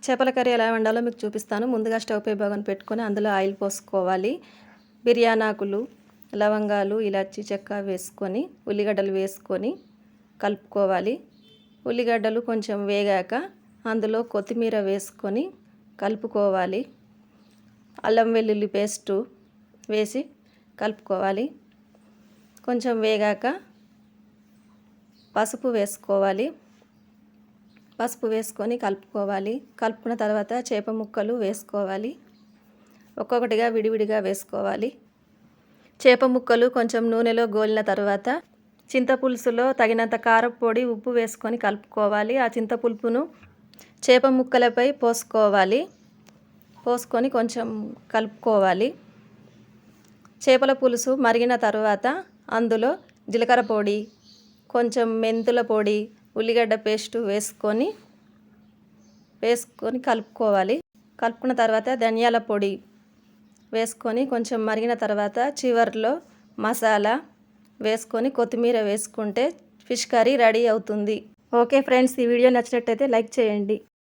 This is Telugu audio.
చేపల కర్రీ ఎలా వండాలో మీకు చూపిస్తాను. ముందుగా స్టవ్ పై భాగం పెట్టుకొని అందులో ఆయిల్ పోసుకోవాలి. బిర్యానీ ఆకులు, లవంగాలు, ఇలాచి చెక్క వేసుకొని ఉల్లిగడ్డలు వేసుకొని కలుపుకోవాలి. ఉల్లిగడ్డలు కొంచెం వేగాక అందులో కొత్తిమీర వేసుకొని కలుపుకోవాలి. అల్లం వెల్లుల్లి పేస్టు వేసి కలుపుకోవాలి. కొంచెం వేగాక పసుపు వేసుకోవాలి. పసుపు వేసుకొని కలుపుకోవాలి. కలుపుకున్న తర్వాత చేప ముక్కలు వేసుకోవాలి. ఒక్కొక్కటిగా విడివిడిగా వేసుకోవాలి. చేప ముక్కలు కొంచెం నూనెలో గోలిన తర్వాత చింతపులుసులో తగినంత కారపొడి, ఉప్పు వేసుకొని కలుపుకోవాలి. ఆ చింతపులుపును చేప ముక్కలపై పోసుకోవాలి. పోసుకొని కొంచెం కలుపుకోవాలి. చేపల పులుసు మరిగిన తర్వాత అందులో జీలకర్ర పొడి, కొంచెం మెంతుల పొడి, ఉల్లిగడ్డ పేస్టు వేసుకొని కలుపుకోవాలి. కలుపుకున్న తర్వాత ధనియాల పొడి వేసుకొని కొంచెం మరిగిన తర్వాత చివర్లో మసాలా వేసుకొని కొత్తిమీర వేసుకుంటే ఫిష్ కర్రీ రెడీ అవుతుంది. ఓకే ఫ్రెండ్స్, ఈ వీడియో నచ్చినట్టయితే లైక్ చేయండి.